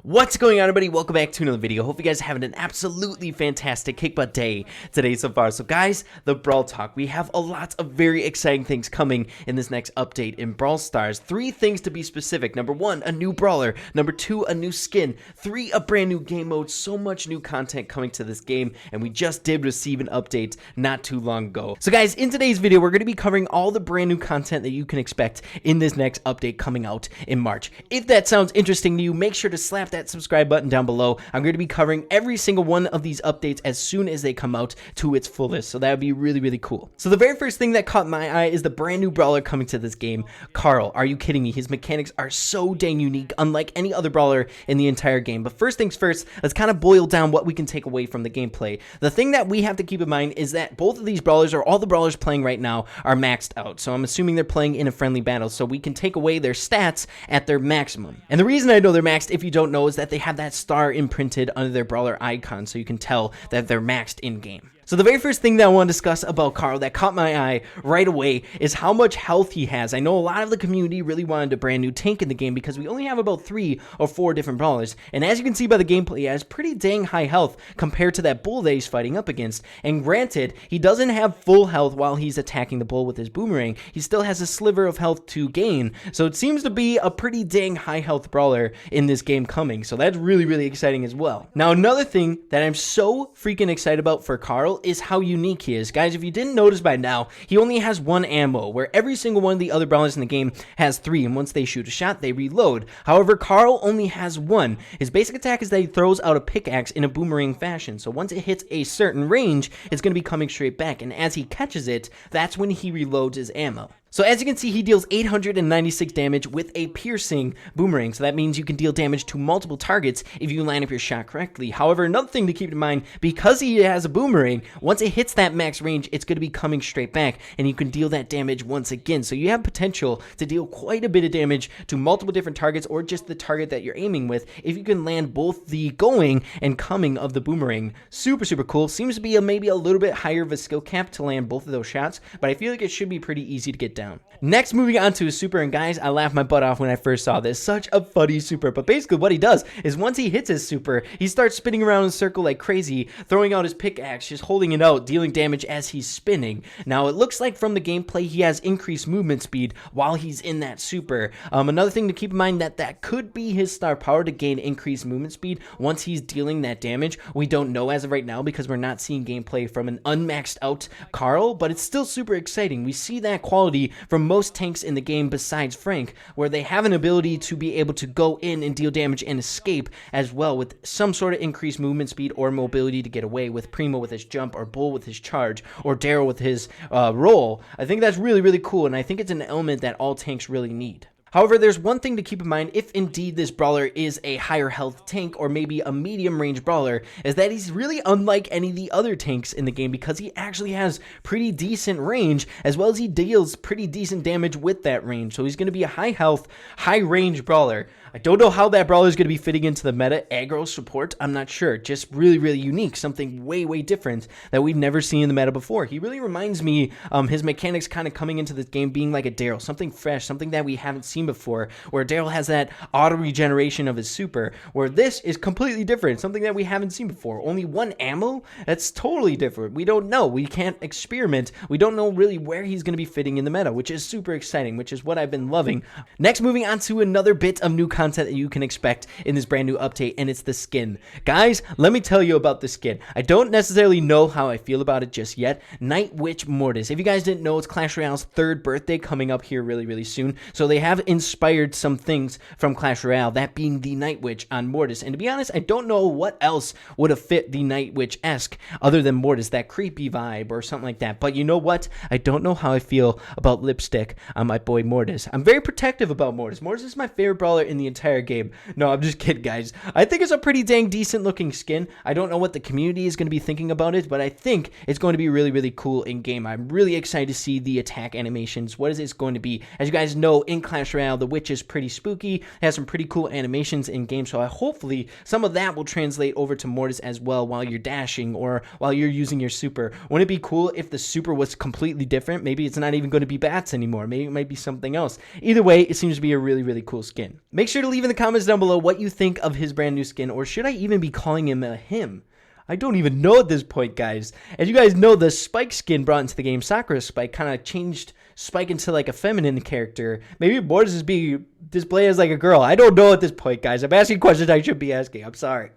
What's going on, everybody? Welcome back to another video. Hope you guys are having an absolutely fantastic kick butt day today so far. So guys, the Brawl Talk. We have a lot of very exciting things coming in this next update in Brawl Stars. 3 things to be specific. Number 1, a new Brawler. Number 2, a new skin. 3, a brand new game mode. So much new content coming to this game, and we just did receive an update not too long ago. So guys, in today's video, we're going to be covering all the brand new content that you can expect in this next update coming out in March. If that sounds interesting to you, make sure to slap that subscribe button down below. I'm going to be covering every single one of these updates as soon as they come out to its fullest, so that would be really cool. So the very first thing that caught my eye is the brand new brawler coming to this game, Carl. Are you kidding me? His mechanics are so dang unique, unlike any other brawler in the entire game. But first things first, let's kind of boil down what we can take away from the gameplay. The thing that we have to keep in mind is that both of these brawlers, or all the brawlers playing right now, are maxed out. So I'm assuming they're playing in a friendly battle, so we can take away their stats at their maximum. And the reason I know they're maxed, if you don't know, is that they have that star imprinted under their brawler icon, so you can tell that they're maxed in game. So the very first thing that I want to discuss about Carl that caught my eye right away is how much health he has. I know a lot of the community really wanted a brand new tank in the game because we only have about 3 or 4 different brawlers. And as you can see by the gameplay, he has pretty dang high health compared to that bull that he's fighting up against. And granted, he doesn't have full health while he's attacking the bull with his boomerang. He still has a sliver of health to gain. So it seems to be a pretty dang high health brawler in this game coming. So that's really exciting as well. Now, another thing that I'm so freaking excited about for Carl is how unique he is. Guys, if you didn't notice by now, he only has 1 ammo, where every single one of the other brawlers in the game has 3, and once they shoot a shot, they reload. However, Carl only has 1. His basic attack is that he throws out a pickaxe in a boomerang fashion, so once it hits a certain range, it's going to be coming straight back, and as he catches it, that's when he reloads his ammo. So as you can see, he deals 896 damage with a piercing boomerang. So that means you can deal damage to multiple targets if you line up your shot correctly. However, another thing to keep in mind, because he has a boomerang, once it hits that max range, it's going to be coming straight back, and you can deal that damage once again. So you have potential to deal quite a bit of damage to multiple different targets, or just the target that you're aiming with, if you can land both the going and coming of the boomerang. Super cool. Seems to be maybe a little bit higher of a skill cap to land both of those shots, but I feel like it should be pretty easy to get down. Next, moving on to his super, and guys, I laughed my butt off when I first saw this. Such a funny super, but basically what he does is once he hits his super, he starts spinning around in a circle like crazy, throwing out his pickaxe, just holding it out, dealing damage as he's spinning. Now, it looks like from the gameplay, he has increased movement speed while he's in that super. Another thing to keep in mind that could be his star power to gain increased movement speed once he's dealing that damage. We don't know as of right now because we're not seeing gameplay from an unmaxed out Carl, but it's still super exciting. We see that quality from most tanks in the game besides Frank, where they have an ability to be able to go in and deal damage and escape as well, with some sort of increased movement speed or mobility to get away, with Primo with his jump, or Bull with his charge, or Daryl with his roll. I think that's really cool, and I think it's an element that all tanks really need. However, there's one thing to keep in mind if indeed this brawler is a higher health tank, or maybe a medium range brawler, is that he's really unlike any of the other tanks in the game because he actually has pretty decent range, as well as he deals pretty decent damage with that range. So he's going to be a high health, high range brawler. I don't know how that brawler is going to be fitting into the meta. Aggro support, I'm not sure. Just really unique, something way different that we've never seen in the meta before. He really reminds me, his mechanics kind of coming into this game being like a Daryl, something fresh, something that we haven't seen before, where Daryl has that auto regeneration of his super, where this is completely different, something that we haven't seen before. Only 1 ammo? That's totally different. We don't know. We can't experiment. We don't know really where he's going to be fitting in the meta, which is super exciting, which is what I've been loving. Next, moving on to another bit of new content that you can expect in this brand new update, and it's the skin. Guys, let me tell you about the skin. I don't necessarily know how I feel about it just yet. Night Witch Mortis. If you guys didn't know, it's Clash Royale's 3rd birthday coming up here really soon, so they have inspired some things from Clash Royale, that being the Night Witch on Mortis. And to be honest, I don't know what else would have fit the Night Witch-esque other than Mortis, that creepy vibe or something like that. But you know what? I don't know how I feel about lipstick on my boy Mortis. I'm very protective about Mortis. Mortis is my favorite brawler in the entire game. No, I'm just kidding, guys. I think it's a pretty dang decent looking skin. I don't know what the community is going to be thinking about it, but I think it's going to be really cool in game. I'm really excited to see the attack animations. What is it going to be? As you guys know, in Clash Royale, the witch is pretty spooky, has some pretty cool animations in game, so hopefully some of that will translate over to Mortis as well while you're dashing or while you're using your super. Wouldn't it be cool if the super was completely different? Maybe it's not even going to be bats anymore. Maybe it might be something else. Either way, it seems to be a really cool skin. Make sure sure to leave in the comments down below what you think of his brand new skin, or should I even be calling him a him? I don't even know at this point, guys. As you guys know, the Spike skin brought into the game, Sakura Spike, kind of changed Spike into like a feminine character. Maybe Mortis is being displayed as like a girl. I don't know at this point, guys. I'm asking questions I should be asking. I'm sorry.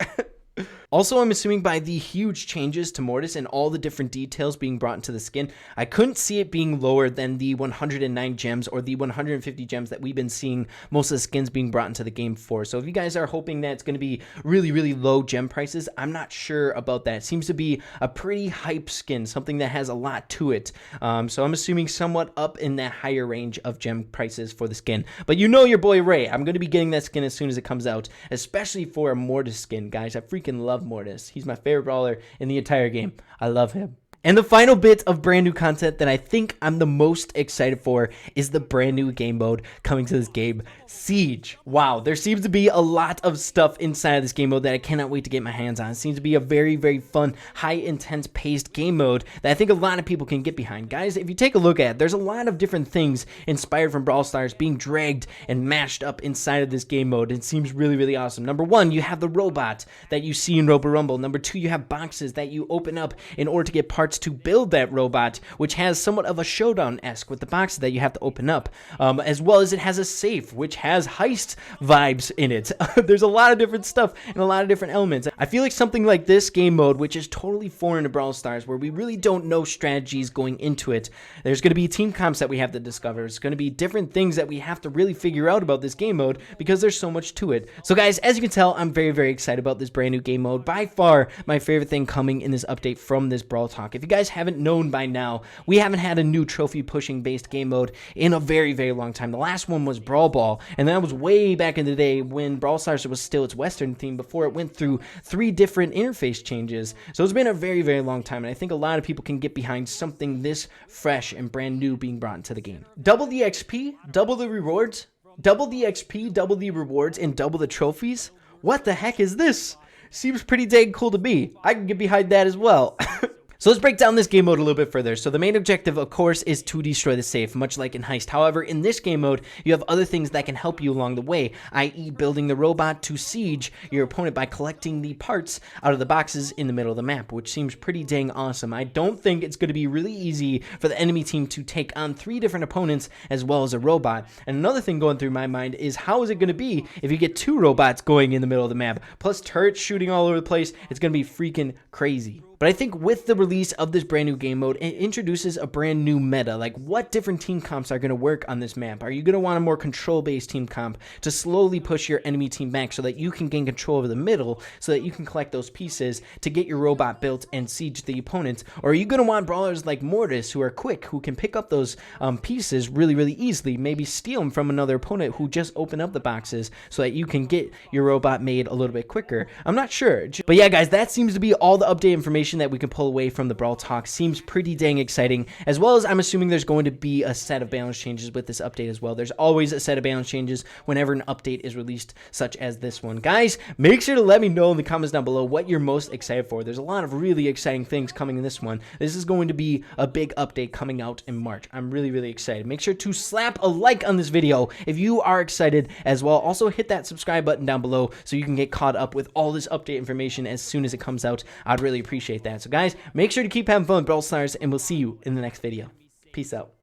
Also, I'm assuming by the huge changes to Mortis and all the different details being brought into the skin, I couldn't see it being lower than the 109 gems or the 150 gems that we've been seeing most of the skins being brought into the game for. So if you guys are hoping that it's going to be really, really low gem prices, I'm not sure about that. It seems to be a pretty hype skin, something that has a lot to it. So I'm assuming somewhat up in that higher range of gem prices for the skin. But you know your boy Ray, I'm going to be getting that skin as soon as it comes out, especially for a Mortis skin, guys. I freaking love Mortis. He's my favorite brawler in the entire game. I love him. And the final bit of brand new content that I think I'm the most excited for is the brand new game mode coming to this game, Siege. Wow, there seems to be a lot of stuff inside of this game mode that I cannot wait to get my hands on. It seems to be a very, very fun, high intense paced game mode that I think a lot of people can get behind. Guys, if you take a look at it, there's a lot of different things inspired from Brawl Stars being dragged and mashed up inside of this game mode. It seems really, really awesome. Number one, you have the robot that you see in Robo Rumble. Number two, you have boxes that you open up in order to get parts to build that robot, which has somewhat of a showdown-esque with the boxes that you have to open up, as well as it has a safe, which has heist vibes in it. There's a lot of different stuff and a lot of different elements. I feel like something like this game mode, which is totally foreign to Brawl Stars, where we really don't know strategies going into it. There's going to be team comps that we have to discover. There's going to be different things that we have to really figure out about this game mode because there's so much to it. So guys, as you can tell, I'm very, very excited about this brand new game mode. By far, my favorite thing coming in this update from this Brawl Talk. If you guys haven't known by now, we haven't had a new trophy pushing based game mode in a very, very long time. The last one was Brawl Ball, and that was way back in the day when Brawl Stars was still its Western theme before it went through 3 different interface changes. So it's been a very, very long time, and I think a lot of people can get behind something this fresh and brand new being brought into the game. Double the XP, double the rewards, double the XP, double the rewards, and double the trophies? What the heck is this? Seems pretty dang cool to me. I can get behind that as well. So let's break down this game mode a little bit further. So the main objective, of course, is to destroy the safe, much like in Heist. However, in this game mode, you have other things that can help you along the way, i.e. building the robot to siege your opponent by collecting the parts out of the boxes in the middle of the map, which seems pretty dang awesome. I don't think it's going to be really easy for the enemy team to take on 3 different opponents as well as a robot. And another thing going through my mind is how is it going to be if you get 2 robots going in the middle of the map, plus turrets shooting all over the place? It's going to be freaking crazy. But I think with the release of this brand new game mode, it introduces a brand new meta. Like, what different team comps are going to work on this map? Are you going to want a more control-based team comp to slowly push your enemy team back so that you can gain control over the middle, so that you can collect those pieces to get your robot built and siege the opponent? Or are you going to want brawlers like Mortis, who are quick, who can pick up those pieces really, really easily, maybe steal them from another opponent who just opened up the boxes so that you can get your robot made a little bit quicker? I'm not sure. But yeah, guys, that seems to be all the update information that we can pull away from the Brawl Talk. Seems pretty dang exciting, as well as I'm assuming there's going to be a set of balance changes with this update as well. There's always a set of balance changes whenever an update is released, such as this one. Guys, make sure to let me know in the comments down below what you're most excited for. There's a lot of really exciting things coming in this one. This is going to be a big update coming out in March. I'm really, really excited. Make sure to slap a like on this video if you are excited as well. Also, hit that subscribe button down below so you can get caught up with all this update information as soon as it comes out. I'd really appreciate that. So guys, make sure to keep having fun with Brawl Stars, and we'll see you in the next video. Peace out.